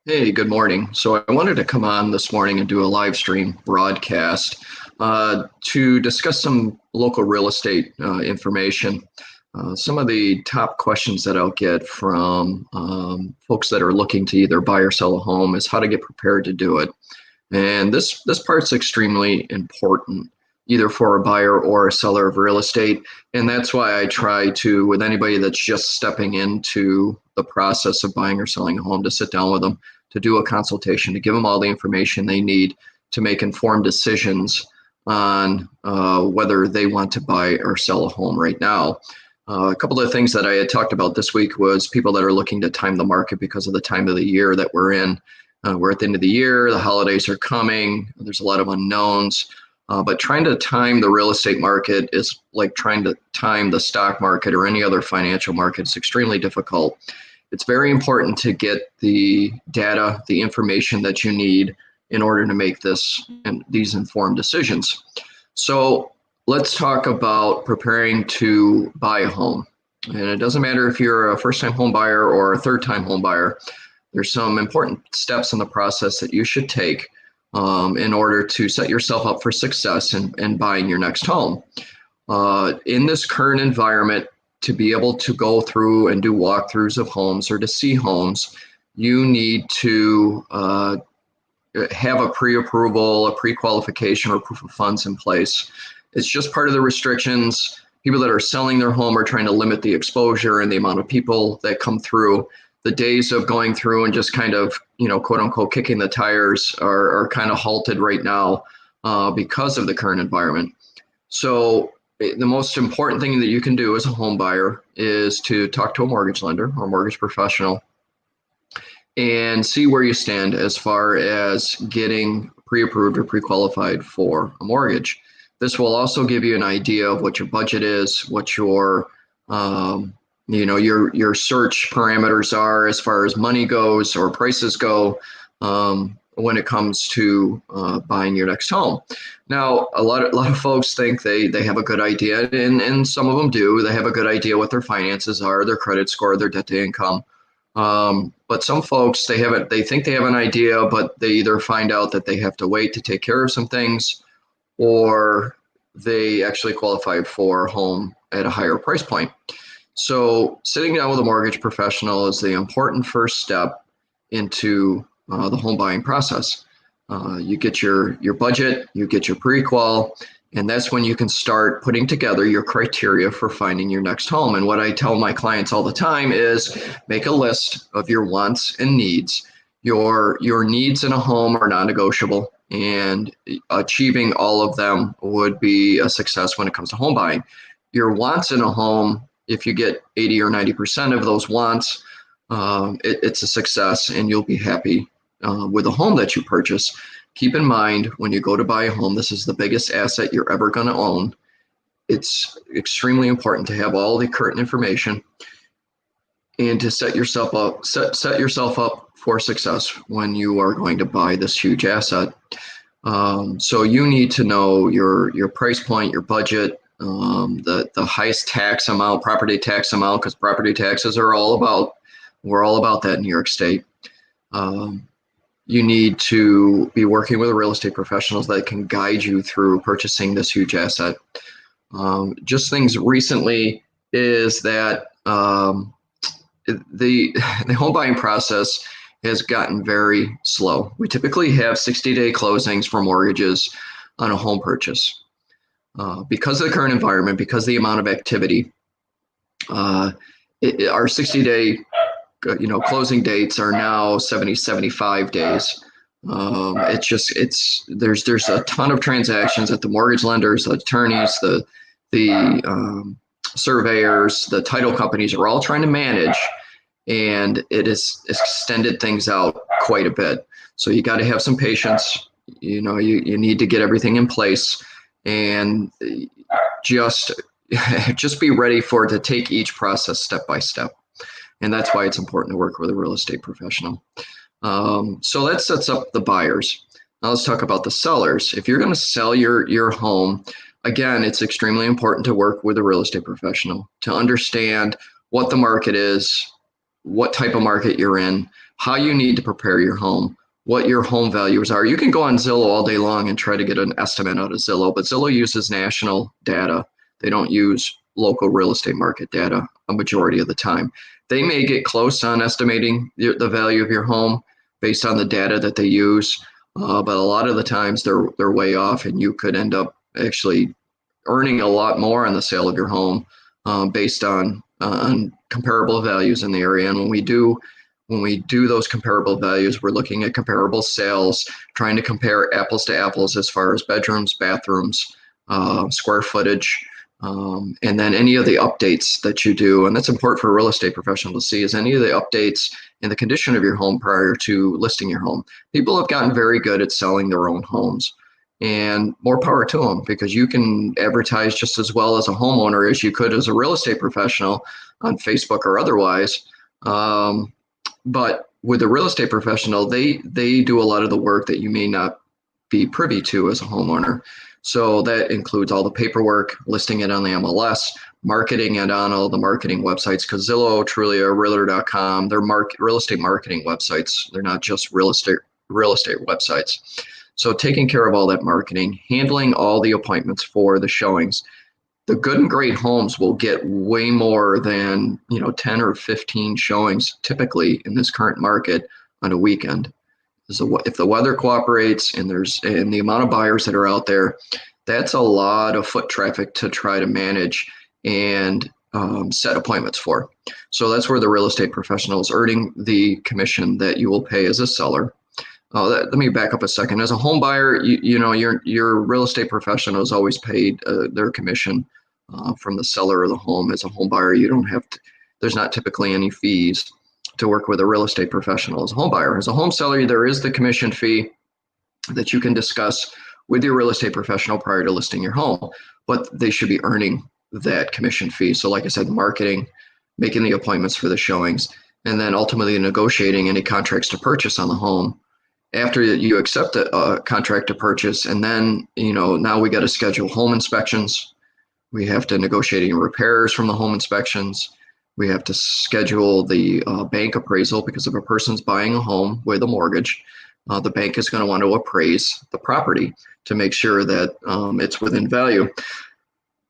Hey, good morning. So I wanted to come on this morning and do a live stream broadcast to discuss some local real estate information. Some of the top questions that I'll get from folks that are looking to either buy or sell a home is how to get prepared to do it. And this part's extremely important, either for a buyer or a seller of real estate. And that's why I try to, with anybody that's just stepping into the process of buying or selling a home, to sit down with them, to do a consultation, to give them all the information they need to make informed decisions on whether they want to buy or sell a home right now. A couple of things that I had talked about this week was people that are looking to time the market because of the time of the year that we're in. We're at the end of the year, the holidays are coming, there's a lot of unknowns, but trying to time the real estate market is like trying to time the stock market or any other financial market. It's extremely difficult. It's very important to get the data, the information that you need in order to make these informed decisions. So let's talk about preparing to buy a home. And it doesn't matter if you're a first-time home buyer or a third-time home buyer. There's some important steps in the process that you should take in order to set yourself up for success in buying your next home. In this current environment, to be able to go through and do walkthroughs of homes or to see homes, you need to have a pre-approval, a pre-qualification, or proof of funds in place. It's just part of the restrictions. People that are selling their home are trying to limit the exposure and the amount of people that come through. The days of going through and just kind of, quote unquote, kicking the tires are kind of halted right now because of the current environment. So the most important thing that you can do as a home buyer is to talk to a mortgage lender or mortgage professional and see where you stand as far as getting pre-approved or pre-qualified for a mortgage. This will also give you an idea of what your budget is, what your your search parameters are as far as money goes or prices go when it comes to buying your next home. Now, a lot of folks think they have a good idea, and some of them do. They have a good idea what their finances are, their credit score, their debt to income. But some folks, they think they have an idea, but they either find out that they have to wait to take care of some things, or they actually qualify for a home at a higher price point. So sitting down with a mortgage professional is the important first step into the home buying process. You get your budget, you get your pre-qual, and that's when you can start putting together your criteria for finding your next home. And what I tell my clients all the time is make a list of your wants and needs. Your needs in a home are non-negotiable, and achieving all of them would be a success when it comes to home buying. Your wants in a home, if you get 80 or 90% of those wants, it's a success, and you'll be happy with a home that you purchase. Keep in mind, when you go to buy a home, this is the biggest asset you're ever going to own. It's extremely important to have all the current information and to set yourself up for success when you are going to buy this huge asset. So you need to know your price point, your budget, the highest tax amount, property tax amount, because property taxes we're all about that in New York State. You need to be working with real estate professionals that can guide you through purchasing this huge asset. Just things recently is that the home buying process has gotten very slow. We typically have 60-day closings for mortgages on a home purchase. Because of the current environment, because of the amount of activity, our 60-day closing dates are now 70, 75 days. There's a ton of transactions that the mortgage lenders, the attorneys, the surveyors, the title companies are all trying to manage, and it has extended things out quite a bit. So you got to have some patience. You need to get everything in place, and just be ready to take each process step by step. And that's why it's important to work with a real estate professional. So that sets up the buyers. Now let's talk about the sellers. If you're going to sell your home, again, it's extremely important to work with a real estate professional to understand what the market is, what type of market you're in, how you need to prepare your home, what your home values are. You can go on Zillow all day long and try to get an estimate out of Zillow, but Zillow uses national data. They don't use local real estate market data a majority of the time. They may get close on estimating the value of your home based on the data that they use, but a lot of the times they're way off, and you could end up actually earning a lot more on the sale of your home based on comparable values in the area. And when we do those comparable values, we're looking at comparable sales, trying to compare apples to apples as far as bedrooms, bathrooms, square footage, and then any of the updates that you do. And that's important for a real estate professional to see, is any of the updates in the condition of your home prior to listing your home. People have gotten very good at selling their own homes, and more power to them, because you can advertise just as well as a homeowner as you could as a real estate professional on Facebook or otherwise. But with a real estate professional, they do a lot of the work that you may not be privy to as a homeowner. So that includes all the paperwork, listing it on the MLS, marketing it on all the marketing websites, because Zillow, Trulia, Realtor.com, they're real estate marketing websites. They're not just real estate websites. So taking care of all that marketing, handling all the appointments for the showings. The good and great homes will get way more than 10 or 15 showings typically in this current market on a weekend. So if the weather cooperates and the amount of buyers that are out there, that's a lot of foot traffic to try to manage and set appointments for. So that's where the real estate professional is earning the commission that you will pay as a seller. Let me back up a second. As a home buyer, your real estate professional is always paid their commission from the seller of the home. As a home buyer, you don't have to. There's not typically any fees to work with a real estate professional as a home buyer. As a home seller, there is the commission fee that you can discuss with your real estate professional prior to listing your home, but they should be earning that commission fee. So like I said, marketing, making the appointments for the showings, and then ultimately negotiating any contracts to purchase on the home. After you accept a contract to purchase, and then, now we got to schedule home inspections. We have to negotiate any repairs from the home inspections. We have to schedule the bank appraisal, because if a person's buying a home with a mortgage, the bank is going to want to appraise the property to make sure that it's within value.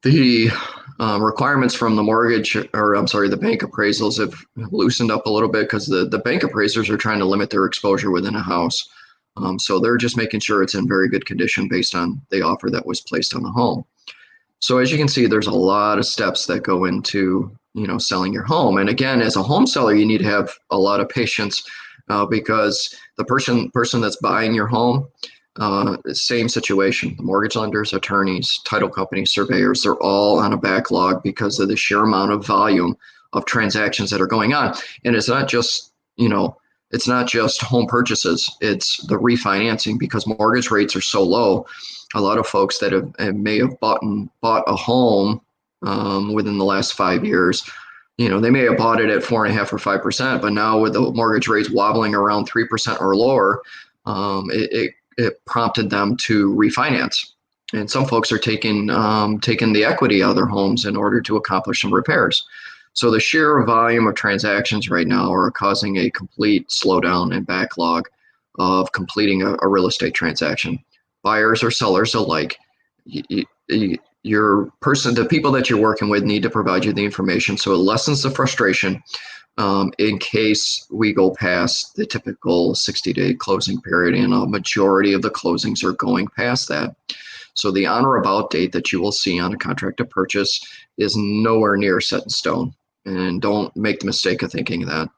The requirements from the the bank appraisals have loosened up a little bit, because the bank appraisers are trying to limit their exposure within a house. So they're just making sure it's in very good condition based on the offer that was placed on the home. So as you can see, there's a lot of steps that go into selling your home. And again, as a home seller, you need to have a lot of patience because the person that's buying your home, same situation. The mortgage lenders, attorneys, title companies, surveyors, they're all on a backlog because of the sheer amount of volume of transactions that are going on. And it's not just, it's not just home purchases, it's the refinancing, because mortgage rates are so low. A lot of folks that may have bought a home within the last 5 years, they may have bought it at 4.5% or 5%, but now with the mortgage rates wobbling around 3% or lower, it prompted them to refinance. And some folks are taking the equity out of their homes in order to accomplish some repairs. So the sheer volume of transactions right now are causing a complete slowdown and backlog of completing a real estate transaction. Buyers or sellers alike, the people that you're working with need to provide you the information, so it lessens the frustration in case we go past the typical 60-day closing period, and a majority of the closings are going past that. So the on or about date that you will see on a contract to purchase is nowhere near set in stone, and don't make the mistake of thinking that.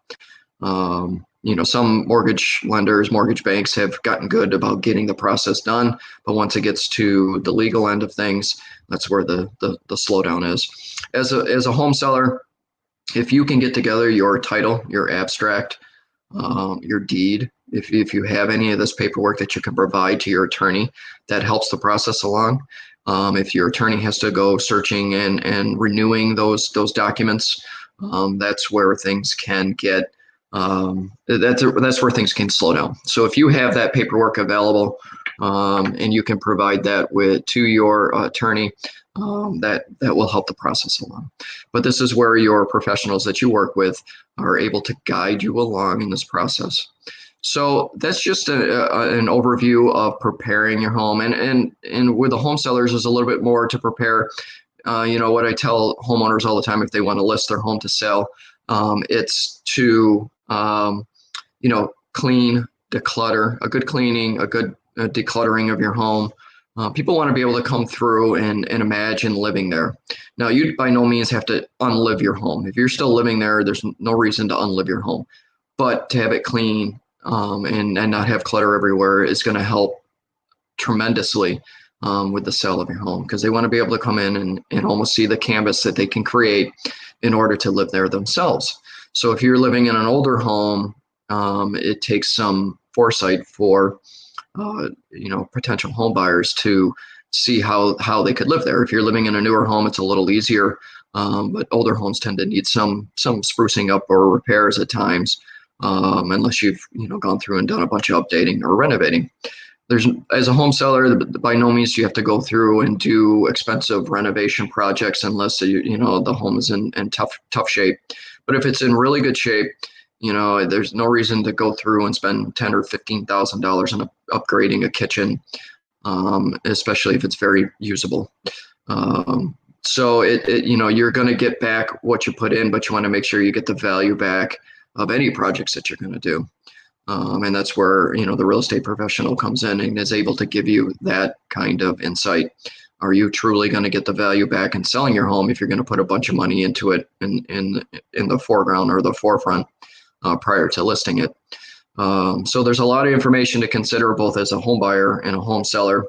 Some mortgage lenders, mortgage banks have gotten good about getting the process done, but once it gets to the legal end of things, that's where the slowdown is. As a home seller, if you can get together your title, your abstract, your deed, if you have any of this paperwork that you can provide to your attorney, that helps the process along. If your attorney has to go searching and renewing those documents, that's where things can get that's where things can slow down. So if you have that paperwork available, and you can provide that to your attorney. That will help the process along. But this is where your professionals that you work with are able to guide you along in this process. So that's just an overview of preparing your home. And with the home sellers, there's a little bit more to prepare. What I tell homeowners all the time, if they want to list their home to sell, it's to, clean, declutter, a good cleaning, a good decluttering of your home. People want to be able to come through and imagine living there. Now, you by no means have to unlive your home. If you're still living there, there's no reason to unlive your home. But to have it clean and not have clutter everywhere is going to help tremendously with the sale of your home, because they want to be able to come in and almost see the canvas that they can create in order to live there themselves. So if you're living in an older home, it takes some foresight for potential home buyers to see how they could live there. If you're living in a newer home, it's a little easier, but older homes tend to need some sprucing up or repairs at times, unless you've gone through and done a bunch of updating or renovating. As a home seller, by no means you have to go through and do expensive renovation projects unless the home is in tough shape. But if it's in really good shape, there's no reason to go through and spend $10,000 or $15,000 on upgrading a kitchen, especially if it's very usable. So you're going to get back what you put in, but you want to make sure you get the value back of any projects that you're going to do. And that's where the real estate professional comes in and is able to give you that kind of insight. Are you truly going to get the value back in selling your home if you're going to put a bunch of money into it in the foreground or the forefront prior to listing it? So there's a lot of information to consider, both as a home buyer and a home seller.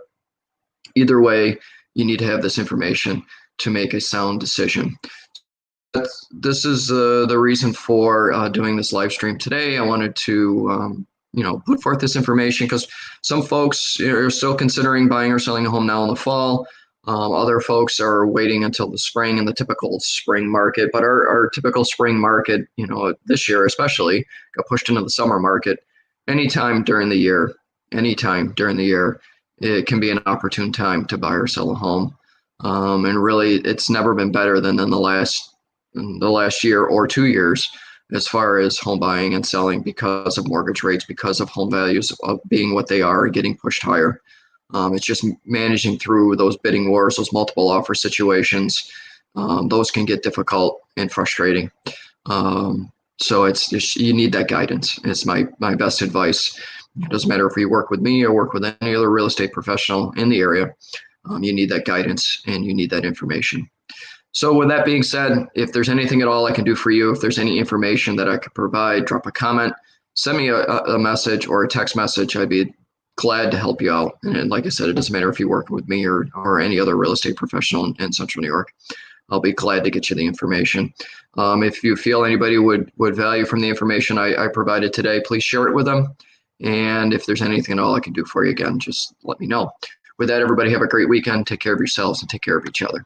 Either way, you need to have this information to make a sound decision. This is the reason for doing this live stream today. I wanted to put forth this information because some folks are still considering buying or selling a home now in the fall. Other folks are waiting until the spring in the typical spring market, but our typical spring market, this year especially, got pushed into the summer market. Anytime during the year, it can be an opportune time to buy or sell a home. And really, it's never been better than in the last year or 2 years as far as home buying and selling, because of mortgage rates, because of home values being what they are and getting pushed higher. It's just managing through those bidding wars, those multiple offer situations. Those can get difficult and frustrating. So it's just, you need that guidance. It's my best advice. It doesn't matter if you work with me or work with any other real estate professional in the area. You need that guidance and you need that information. So with that being said, if there's anything at all I can do for you, if there's any information that I could provide, drop a comment, send me a message or a text message. I'd be glad to help you out. And like I said, it doesn't matter if you work with me or any other real estate professional in Central New York. I'll be glad to get you the information. If you feel anybody would value from the information I provided today, please share it with them. And if there's anything at all I can do for you, again, just let me know. With that, everybody have a great weekend. Take care of yourselves and take care of each other.